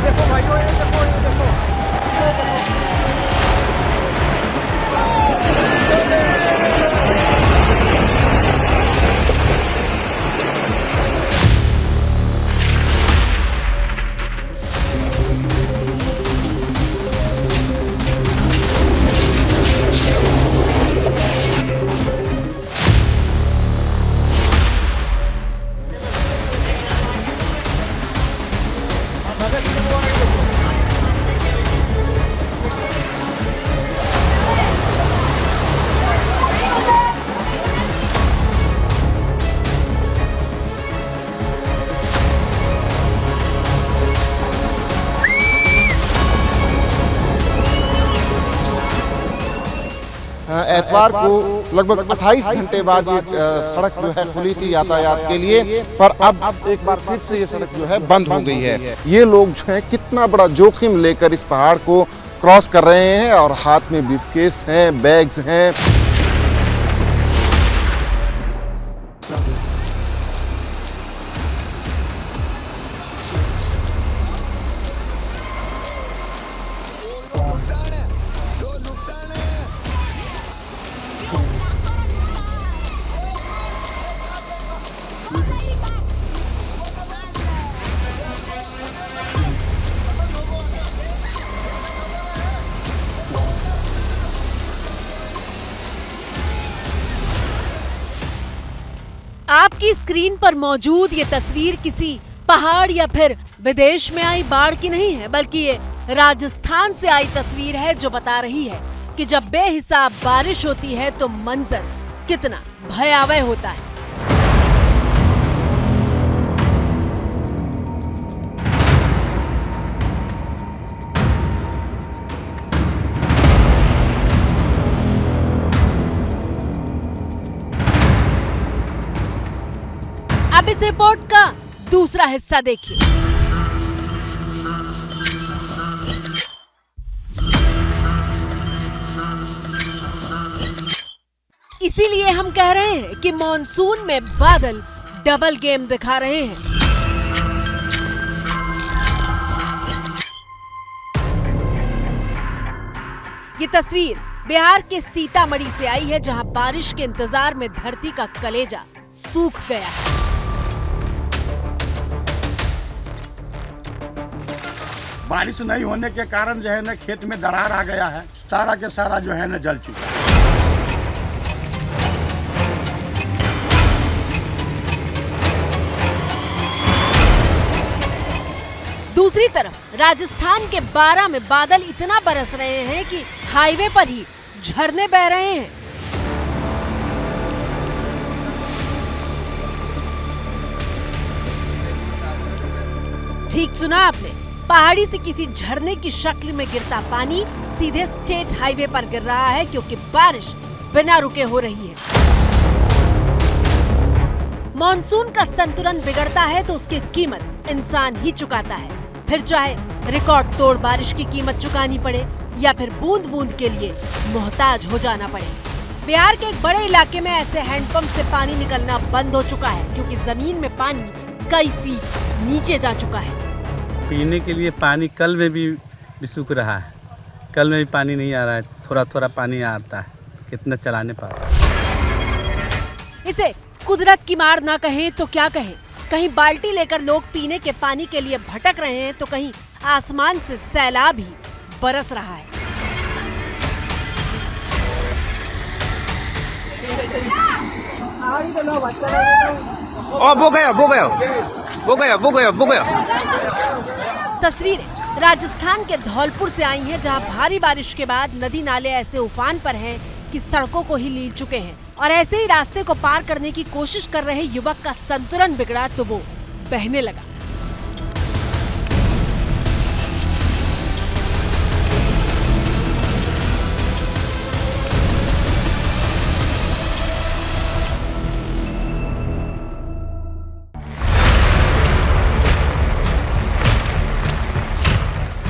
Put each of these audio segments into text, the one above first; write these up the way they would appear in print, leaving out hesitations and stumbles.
देखो भाइयों, ये देखो, ये देखो। एतवार को लगभग 28 घंटे बाद ये सड़क जो है खुली थी यातायात के लिए, पर अब एक बार फिर से ये सड़क जो है बंद हो गई है। ये लोग जो है कितना बड़ा जोखिम लेकर इस पहाड़ को क्रॉस कर रहे हैं और हाथ में ब्रीफकेस हैं, बैग्स हैं। आपकी स्क्रीन पर मौजूद ये तस्वीर किसी पहाड़ या फिर विदेश में आई बाढ़ की नहीं है, बल्कि ये राजस्थान से आई तस्वीर है जो बता रही है कि जब बेहिसाब बारिश होती है तो मंजर कितना भयावह होता है। अब इस रिपोर्ट का दूसरा हिस्सा देखिए। इसीलिए हम कह रहे हैं कि मॉनसून में बादल डबल गेम दिखा रहे हैं। ये तस्वीर बिहार के सीतामढ़ी से आई है, जहां बारिश के इंतजार में धरती का कलेजा सूख गया है। बारिश नहीं होने के कारण जो है ना खेत में दरार आ गया है, सारा के सारा जो है ना जल चुका है। दूसरी तरफ राजस्थान के 12 में बादल इतना बरस रहे हैं कि हाईवे पर ही झरने बह रहे हैं। ठीक सुना आपने, पहाड़ी से किसी झरने की शक्ल में गिरता पानी सीधे स्टेट हाईवे पर गिर रहा है, क्योंकि बारिश बिना रुके हो रही है। मॉनसून का संतुलन बिगड़ता है तो उसकी कीमत इंसान ही चुकाता है, फिर चाहे रिकॉर्ड तोड़ बारिश की कीमत चुकानी पड़े या फिर बूंद बूंद के लिए मोहताज हो जाना पड़े। बिहार के एक बड़े इलाके में ऐसे हैंडपंप से पानी निकलना बंद हो चुका है, क्योंकि जमीन में पानी कई फीट नीचे जा चुका है। पीने के लिए पानी कल में भी सूख रहा है, कल में भी पानी नहीं आ रहा है, थोड़ा थोड़ा पानी आता है, कितना चलाने पाता। इसे कुदरत की मार ना कहें तो क्या कहें। कहीं बाल्टी लेकर लोग पीने के पानी के लिए भटक रहे हैं तो कहीं आसमान से सैलाब ही बरस रहा है। वो गया। तस्वीरें राजस्थान के धौलपुर से आई हैं, जहां भारी बारिश के बाद नदी नाले ऐसे उफान पर हैं कि सड़कों को ही लील चुके हैं, और ऐसे ही रास्ते को पार करने की कोशिश कर रहे युवक का संतुलन बिगड़ा तो वो बहने लगा।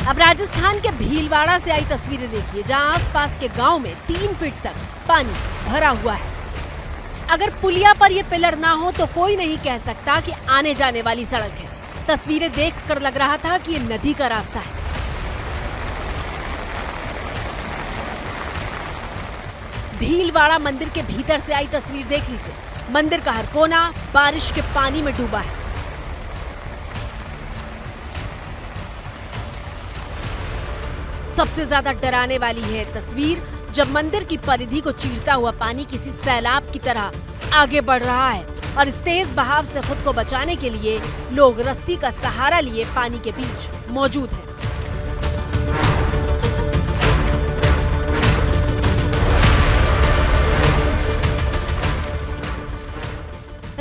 अब राजस्थान के भीलवाड़ा से आई तस्वीरें देखिए, जहां आसपास के गांव में 3 फीट तक पानी भरा हुआ है। अगर पुलिया पर ये पिलर ना हो तो कोई नहीं कह सकता कि आने जाने वाली सड़क है। तस्वीरें देखकर लग रहा था कि ये नदी का रास्ता है। भीलवाड़ा मंदिर के भीतर से आई तस्वीर देख लीजिए। मंदिर का हर कोना बारिश के पानी में डूबा है। सबसे ज्यादा डराने वाली है तस्वीर जब मंदिर की परिधि को चीरता हुआ पानी किसी सैलाब की तरह आगे बढ़ रहा है और इस तेज बहाव से खुद को बचाने के लिए लोग रस्सी का सहारा लिए पानी के बीच मौजूद हैं।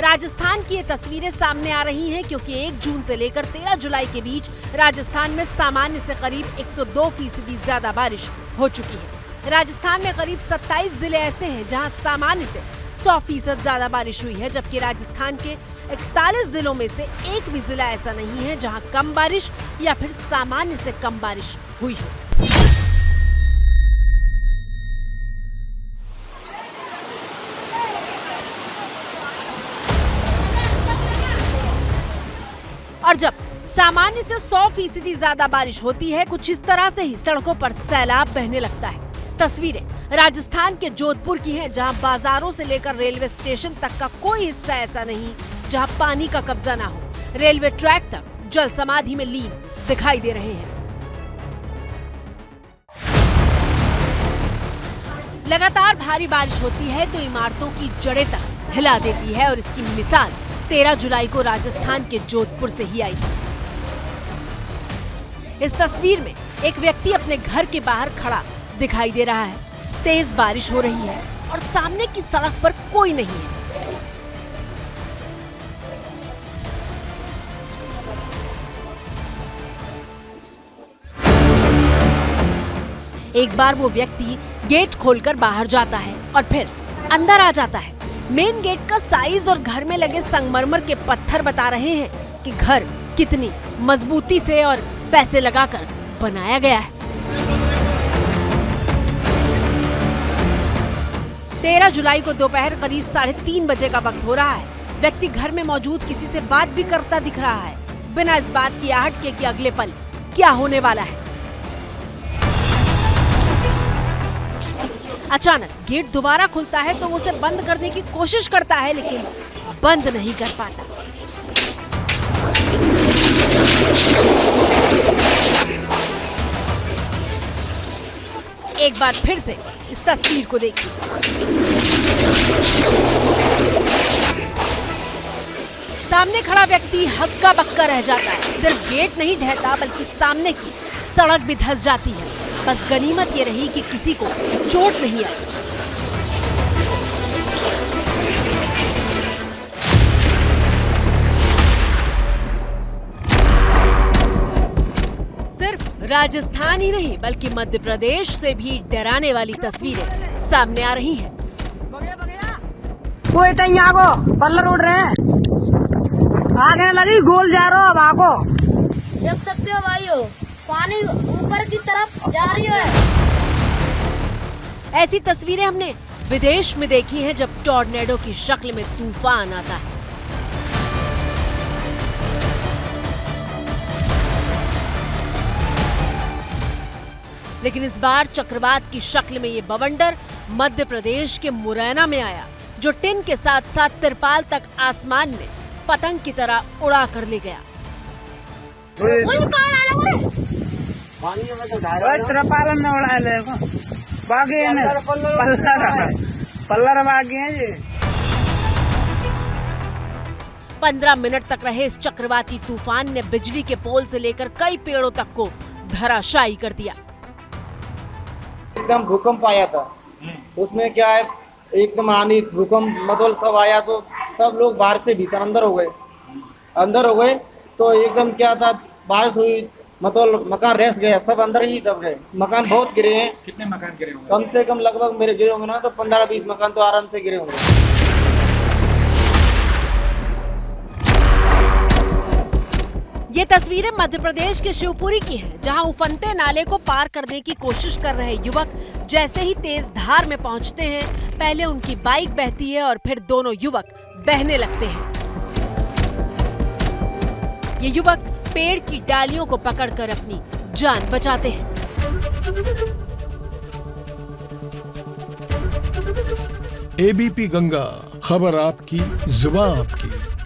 राजस्थान की ये तस्वीरें सामने आ रही हैं क्योंकि 1 जून से लेकर 13 जुलाई के बीच राजस्थान में सामान्य से करीब 102% ज्यादा बारिश हो चुकी है। राजस्थान में करीब 27 जिले ऐसे हैं जहां सामान्य से 100% ज्यादा बारिश हुई है, जबकि राजस्थान के 41 जिलों में से एक भी जिला ऐसा नहीं है जहां कम बारिश या फिर सामान्य से कम बारिश हुई हो। और जब सामान्य से 100% ज्यादा बारिश होती है, कुछ इस तरह से ही सड़कों पर सैलाब बहने लगता है। तस्वीरें राजस्थान के जोधपुर की हैं, जहां बाजारों से लेकर रेलवे स्टेशन तक का कोई हिस्सा ऐसा नहीं जहां पानी का कब्जा ना हो। रेलवे ट्रैक तक जल समाधि में लीन दिखाई दे रहे हैं। लगातार भारी बारिश होती है तो इमारतों की जड़ें तक हिला देती है और इसकी मिसाल 13 जुलाई को राजस्थान के जोधपुर से ही आई। इस तस्वीर में एक व्यक्ति अपने घर के बाहर खड़ा दिखाई दे रहा है। तेज बारिश हो रही है और सामने की सड़क पर कोई नहीं है। एक बार वो व्यक्ति गेट खोलकर बाहर जाता है और फिर अंदर आ जाता है। मेन गेट का साइज और घर में लगे संगमरमर के पत्थर बता रहे हैं कि घर कितनी मजबूती से और पैसे लगाकर बनाया गया है। 13 जुलाई को दोपहर करीब 3:30 बजे का वक्त हो रहा है। व्यक्ति घर में मौजूद किसी से बात भी करता दिख रहा है, बिना इस बात की आहट के कि अगले पल क्या होने वाला है। अचानक गेट दोबारा खुलता है तो वो उसे बंद करने की कोशिश करता है, लेकिन बंद नहीं कर पाता। एक बार फिर से इस तस्वीर को देखिए। सामने खड़ा व्यक्ति हक्का बक्का रह जाता है। सिर्फ गेट नहीं ढहता बल्कि सामने की सड़क भी धंस जाती है। बस गनीमत ये रही कि किसी को चोट नहीं आई। सिर्फ राजस्थान ही नहीं बल्कि मध्य प्रदेश से भी डराने वाली तस्वीरें सामने आ रही हैं। कोई तई आगो पल्लर उड़ रहे हैं, आगे लगी गोल जा रहा अब आगो। देख सकते हो भाइयों, पानी ऊपर की तरफ जा रही है। ऐसी तस्वीरें हमने विदेश में देखी हैं जब टॉर्नेडो की शक्ल में तूफान आता है। लेकिन इस बार चक्रवात की शक्ल में ये बवंडर मध्य प्रदेश के मुरैना में आया, जो टिन के साथ साथ तिरपाल तक आसमान में पतंग की तरह उड़ा कर ले गया। तिरपाल ने उड़ा ले बाकी पल्लर बाकी है जी। 15 मिनट तक रहे इस चक्रवाती तूफान ने बिजली के पोल से लेकर कई पेड़ों तक को धराशायी कर दिया। एकदम भूकंप आया था, उसमें क्या है एकदम आंधी भूकंप मतलब सब आया तो सब लोग बाहर से भीतर अंदर हो गए तो एकदम क्या था, बारिश हुई मतलब मकान रह गया, सब अंदर ही दब गए। मकान बहुत गिरे हैं। कितने मकान गिरे होंगे? कम से कम लगभग मेरे गिरे होंगे ना तो 15-20 मकान तो आराम से गिरे होंगे। ये तस्वीरें मध्य प्रदेश के शिवपुरी की हैं, जहां उफनते नाले को पार करने की कोशिश कर रहे युवक जैसे ही तेज धार में पहुंचते हैं, पहले उनकी बाइक बहती है और फिर दोनों युवक बहने लगते हैं। ये युवक पेड़ की डालियों को पकड़कर अपनी जान बचाते हैं। एबीपी गंगा, खबर आपकी, जुबान आपकी।